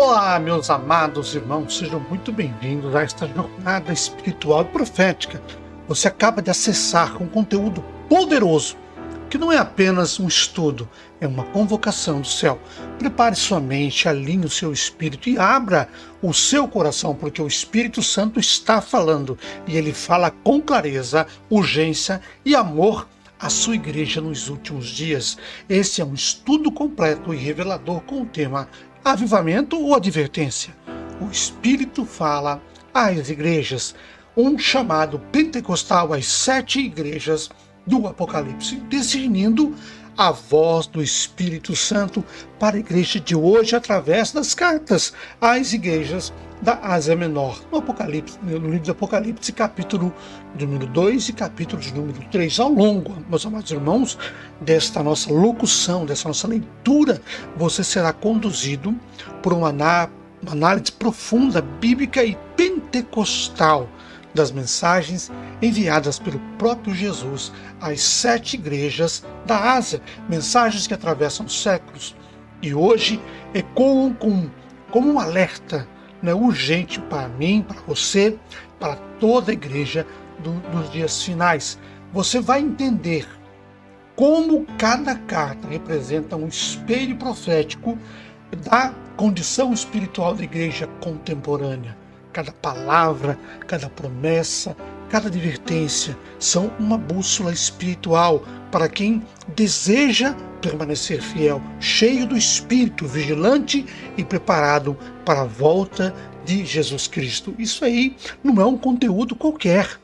Olá, meus amados irmãos, sejam muito bem-vindos a esta jornada espiritual e profética. Você acaba de acessar um conteúdo poderoso, que não é apenas um estudo, é uma convocação do céu. Prepare sua mente, alinhe o seu espírito e abra o seu coração, porque o Espírito Santo está falando, e ele fala com clareza, urgência e amor à sua igreja nos últimos dias. Esse é um estudo completo e revelador com o tema Avivamento ou Advertência. O Espírito fala às igrejas, um chamado pentecostal às 7 igrejas do Apocalipse, discernindo a voz do Espírito Santo para a igreja de hoje através das cartas às igrejas da Ásia Menor. No Apocalipse, no livro do Apocalipse, capítulo número 2 e capítulo número 3. Ao longo, meus amados irmãos, desta nossa locução, dessa nossa leitura, você será conduzido por uma análise profunda, bíblica e pentecostal das mensagens enviadas pelo próprio Jesus às 7 igrejas da Ásia, mensagens que atravessam séculos e hoje ecoam como um alerta urgente para mim, para você, para toda a igreja dos dias finais. Você vai entender como cada carta representa um espelho profético da condição espiritual da igreja contemporânea. Cada palavra, cada promessa, cada advertência são uma bússola espiritual para quem deseja permanecer fiel, cheio do Espírito, vigilante e preparado para a volta de Jesus Cristo. Isso aí não é um conteúdo qualquer,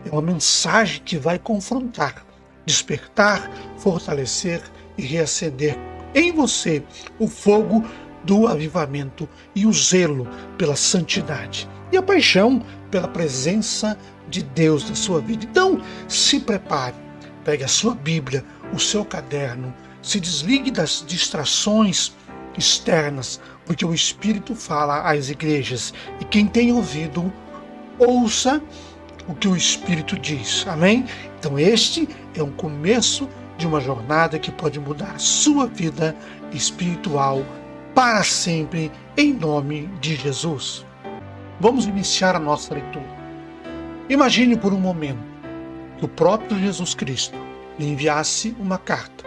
é uma mensagem que vai confrontar, despertar, fortalecer e reacender em você o fogo do avivamento e o zelo pela santidade e a paixão pela presença de Deus na sua vida. Então, se prepare, pegue a sua Bíblia, o seu caderno, se desligue das distrações externas, porque o Espírito fala às igrejas e quem tem ouvido, ouça o que o Espírito diz. Amém? Então este é um começo de uma jornada que pode mudar a sua vida espiritual para sempre, em nome de Jesus. Vamos iniciar a nossa leitura. Imagine por um momento que o próprio Jesus Cristo lhe enviasse uma carta,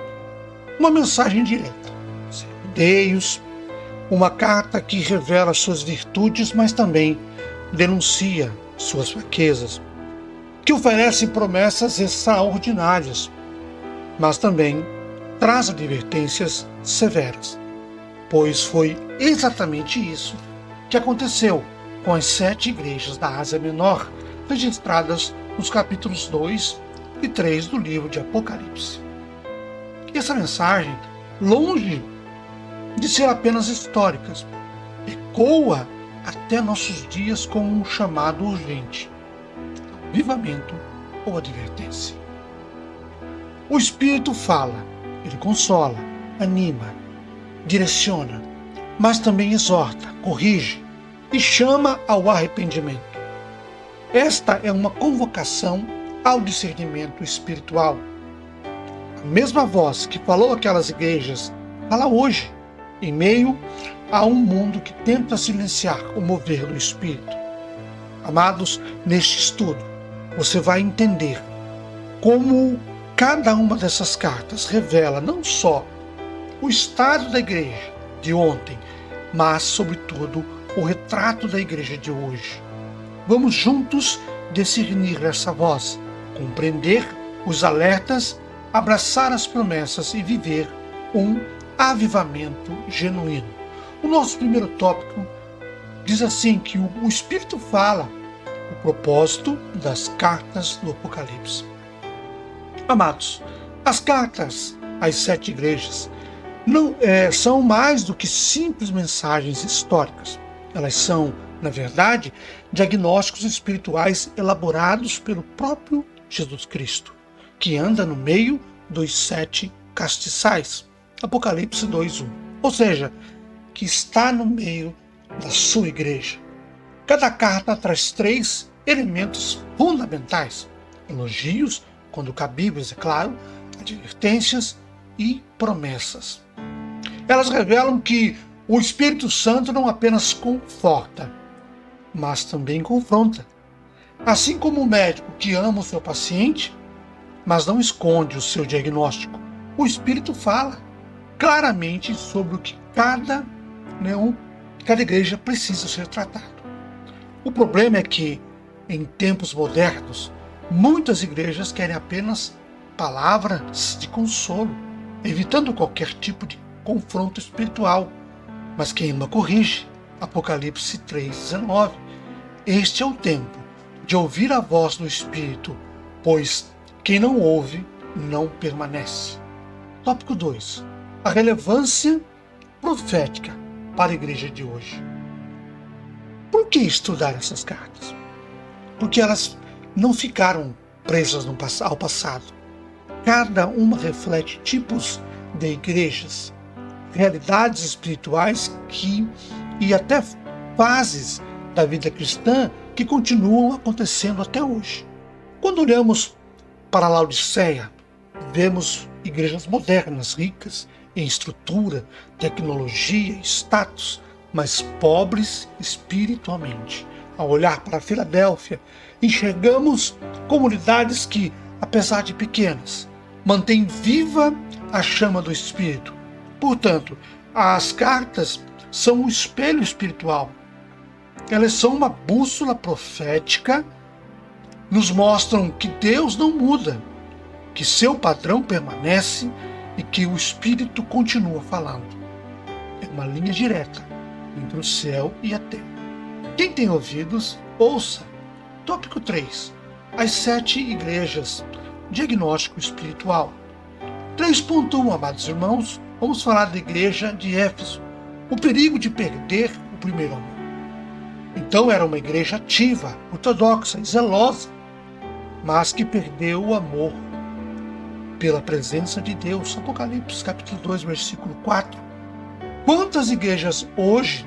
uma mensagem direta, sem rodeios, uma carta que revela suas virtudes, mas também denuncia suas fraquezas, que oferece promessas extraordinárias, mas também traz advertências severas. Pois foi exatamente isso que aconteceu com as 7 igrejas da Ásia Menor, registradas nos capítulos 2 e 3 do livro de Apocalipse. E essa mensagem, longe de ser apenas histórica, ecoa até nossos dias como um chamado urgente, avivamento ou advertência. O Espírito fala, ele consola, anima, direciona, mas também exorta, corrige e chama ao arrependimento. Esta é uma convocação ao discernimento espiritual. A mesma voz que falou àquelas igrejas fala hoje, em meio a um mundo que tenta silenciar o mover do Espírito. Amados, neste estudo, você vai entender como cada uma dessas cartas revela não só o estado da igreja de ontem, mas, sobretudo, o retrato da igreja de hoje. Vamos juntos discernir essa voz, compreender os alertas, abraçar as promessas e viver um avivamento genuíno. O nosso primeiro tópico diz assim que o Espírito fala o propósito das cartas do Apocalipse. Amados, as cartas às 7 igrejas não são mais do que simples mensagens históricas. Elas são, na verdade, diagnósticos espirituais elaborados pelo próprio Jesus Cristo, que anda no meio dos 7 castiçais. Apocalipse 2:1. Ou seja, que está no meio da sua igreja. Cada carta traz 3 elementos fundamentais: elogios, quando cabíveis, é claro, advertências e promessas. Elas revelam que O Espírito Santo não apenas conforta, mas também confronta. Assim como o médico que ama o seu paciente, mas não esconde o seu diagnóstico, o Espírito fala claramente sobre o que cada igreja precisa ser tratado. O problema é que, em tempos modernos, muitas igrejas querem apenas palavras de consolo, evitando qualquer tipo de confronto espiritual. Mas quem ama corrige. Apocalipse 3,19. Este é o tempo de ouvir a voz do Espírito, pois quem não ouve não permanece. Tópico 2. A relevância profética para a igreja de hoje. Por que estudar essas cartas? Porque elas não ficaram presas ao passado. Cada uma reflete tipos de igrejas, realidades espirituais e até fases da vida cristã que continuam acontecendo até hoje. Quando olhamos para Laodiceia, vemos igrejas modernas, ricas em estrutura, tecnologia, status, mas pobres espiritualmente. Ao olhar para Filadélfia, enxergamos comunidades que, apesar de pequenas, mantêm viva a chama do Espírito. Portanto, as cartas são um espelho espiritual. Elas são uma bússola profética, nos mostram que Deus não muda, que seu padrão permanece e que o Espírito continua falando. É uma linha direta entre o céu e a terra. Quem tem ouvidos, ouça. Tópico 3. As 7 igrejas. Diagnóstico espiritual. 3.1, amados irmãos, vamos falar da igreja de Éfeso. O perigo de perder o primeiro amor. Então era uma igreja ativa, ortodoxa e zelosa, mas que perdeu o amor pela presença de Deus. Apocalipse capítulo 2, versículo 4. Quantas igrejas hoje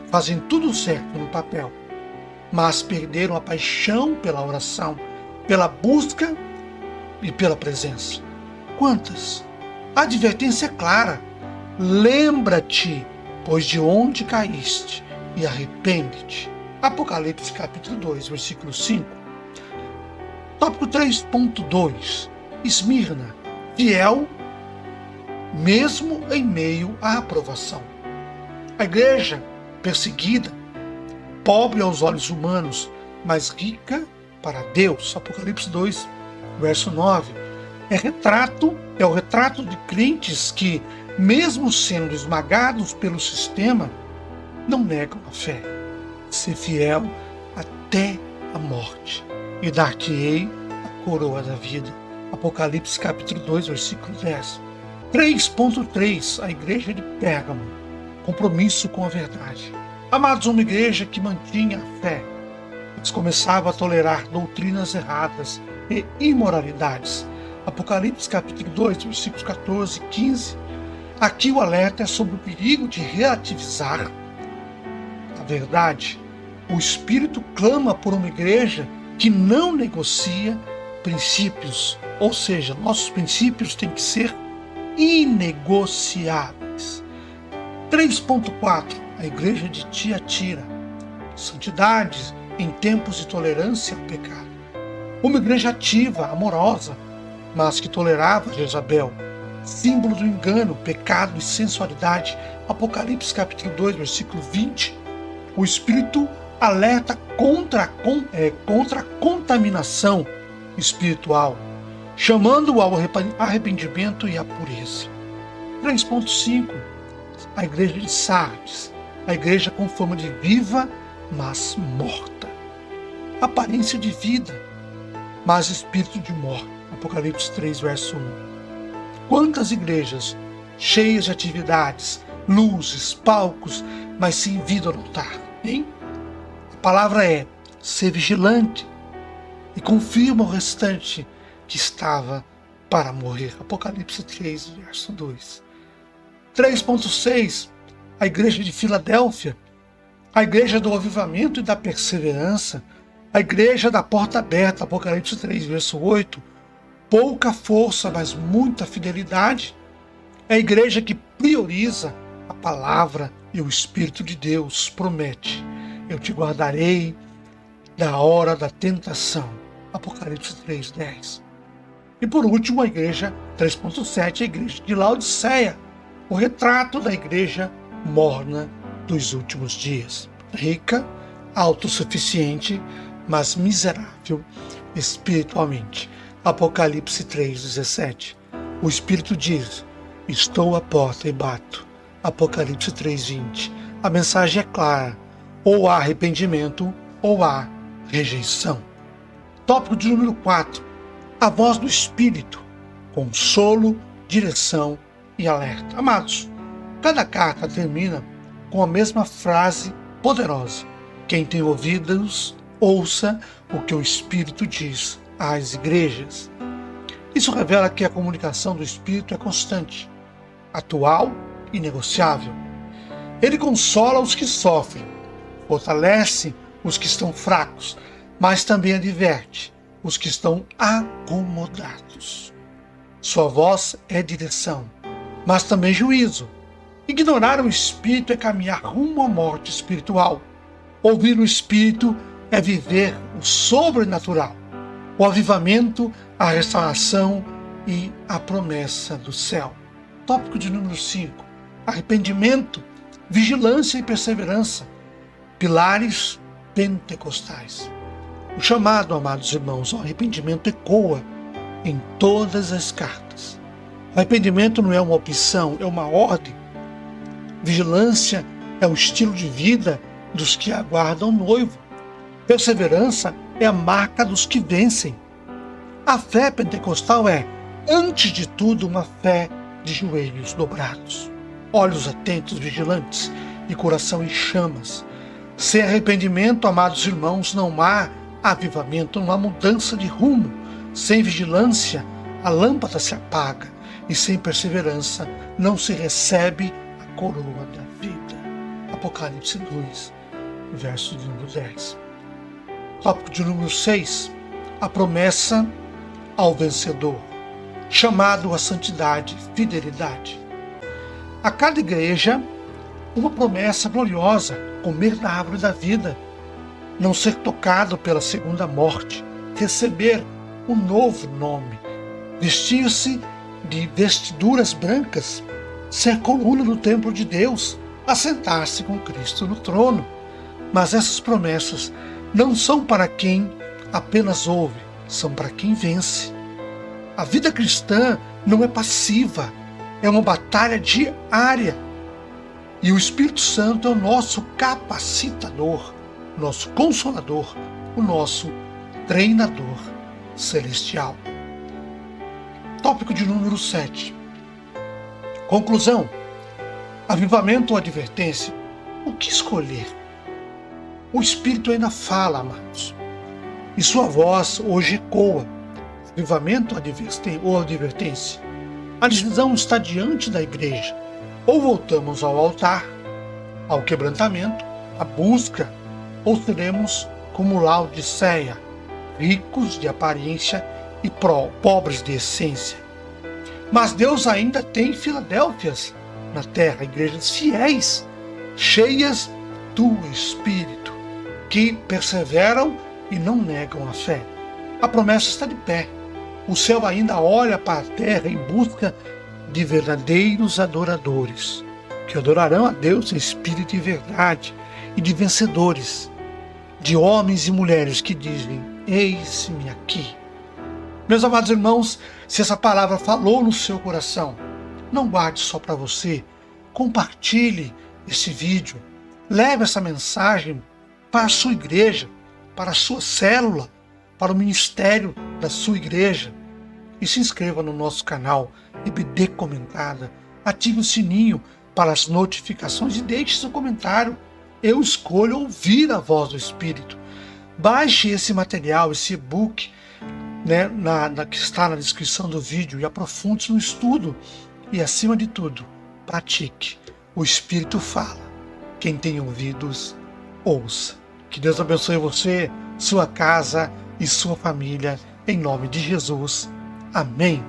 fazem tudo certo no papel, mas perderam a paixão pela oração, pela busca e pela presença? Quantas? A advertência é clara. Lembra-te, pois, de onde caíste, e arrepende-te. Apocalipse capítulo 2, versículo 5. Tópico 3.2. Esmirna, fiel, mesmo em meio à aprovação. A igreja perseguida, pobre aos olhos humanos, mas rica para Deus. Apocalipse 2, verso 9. É o retrato de crentes que, mesmo sendo esmagados pelo sistema, não negam a fé. Ser fiel até a morte, e dar-te-ei a coroa da vida. Apocalipse capítulo 2, versículo 10. 3.3. A igreja de Pérgamo. Compromisso com a verdade. Amados, uma igreja que mantinha a fé, mas começava a tolerar doutrinas erradas e imoralidades. Apocalipse capítulo 2, versículos 14 e 15. Aqui o alerta é sobre o perigo de relativizar a verdade. O Espírito clama por uma igreja que não negocia princípios, ou seja, nossos princípios têm que ser inegociáveis. 3.4. A igreja de Tiatira. Santidade em tempos de tolerância ao pecado. Uma igreja ativa, amorosa, mas que tolerava Jezabel, símbolo do engano, pecado e sensualidade. Apocalipse capítulo 2, versículo 20. O Espírito alerta contra a contaminação espiritual, chamando-o ao arrependimento e à pureza. 3.5. A igreja de Sardes, a igreja com fama de viva, mas morta. Aparência de vida, mas espírito de morte. Apocalipse 3, verso 1. Quantas igrejas cheias de atividades, luzes, palcos, mas sem vida no altar, hein? A palavra é ser vigilante e confirma o restante que estava para morrer. Apocalipse 3, verso 2. 3.6. A igreja de Filadélfia, a igreja do avivamento e da perseverança, a igreja da porta aberta. Apocalipse 3, verso 8. Pouca força, mas muita fidelidade. É a igreja que prioriza a palavra E o Espírito de Deus promete: eu te guardarei da hora da tentação. Apocalipse 3:10. E por último, a igreja 3.7, a igreja de Laodiceia, o retrato da igreja morna dos últimos dias. Rica, autossuficiente, mas miserável espiritualmente. Apocalipse 3:17. O Espírito diz: estou à porta e bato. Apocalipse 3:20. A mensagem é clara: ou há arrependimento ou há rejeição. Tópico de número 4. A voz do Espírito. Consolo, direção e alerta. Amados, cada carta termina com a mesma frase poderosa: quem tem ouvidos, ouça o que o Espírito diz às igrejas. Isso revela que a comunicação do Espírito é constante, atual e negociável. Ele consola os que sofrem, fortalece os que estão fracos, mas também adverte os que estão acomodados. Sua voz é direção, mas também juízo. Ignorar o Espírito é caminhar rumo à morte espiritual. Ouvir o Espírito é viver o sobrenatural, o avivamento, a restauração e a promessa do céu. Tópico de número 5. Arrependimento, vigilância e perseverança. Pilares pentecostais. O chamado, amados irmãos, ao arrependimento ecoa em todas as cartas. O arrependimento não é uma opção, é uma ordem. Vigilância é o estilo de vida dos que aguardam o noivo. Perseverança é a marca dos que vencem. A fé pentecostal é, antes de tudo, uma fé de joelhos dobrados, olhos atentos, vigilantes e coração em chamas. Sem arrependimento, amados irmãos, não há avivamento, não há mudança de rumo. Sem vigilância, a lâmpada se apaga, e sem perseverança, não se recebe a coroa da vida. Apocalipse 2, verso de número 10. Tópico de número 6. A promessa ao vencedor, chamado à santidade, fidelidade. A cada igreja, uma promessa gloriosa: comer da árvore da vida, não ser tocado pela segunda morte, receber um novo nome, vestir-se de vestiduras brancas, ser coluna no templo de Deus, assentar-se com Cristo no trono. Mas essas promessas não são para quem apenas ouve, são para quem vence. A vida cristã não é passiva, é uma batalha diária. E o Espírito Santo é o nosso capacitador, nosso consolador, o nosso treinador celestial. Tópico de número 7. Conclusão. Avivamento ou advertência? O que escolher? O Espírito ainda fala, amados, e sua voz hoje ecoa. Avivamento ou advertência? A decisão está diante da igreja. Ou voltamos ao altar, ao quebrantamento, à busca, ou seremos como Laodiceia, ricos de aparência e pobres de essência. Mas Deus ainda tem Filadélfias na terra, igrejas fiéis, cheias do Espírito, que perseveram e não negam a fé. A promessa está de pé. O céu ainda olha para a terra em busca de verdadeiros adoradores, que adorarão a Deus em espírito e verdade, e de vencedores, de homens e mulheres que dizem: eis-me aqui. Meus amados irmãos, se essa palavra falou no seu coração, não guarde só para você, compartilhe esse vídeo, leve essa mensagem para a sua igreja, para a sua célula, para o ministério da sua igreja, e se inscreva no nosso canal EBD Comentada, ative o sininho para as notificações e deixe seu comentário. Eu escolho ouvir a voz do Espírito. Baixe esse material, esse e-book, que está na descrição do vídeo, e aprofunde-se no estudo. E, acima de tudo, pratique. O Espírito fala. Quem tem ouvidos, ouça. Que Deus abençoe você, sua casa e sua família, em nome de Jesus. Amém.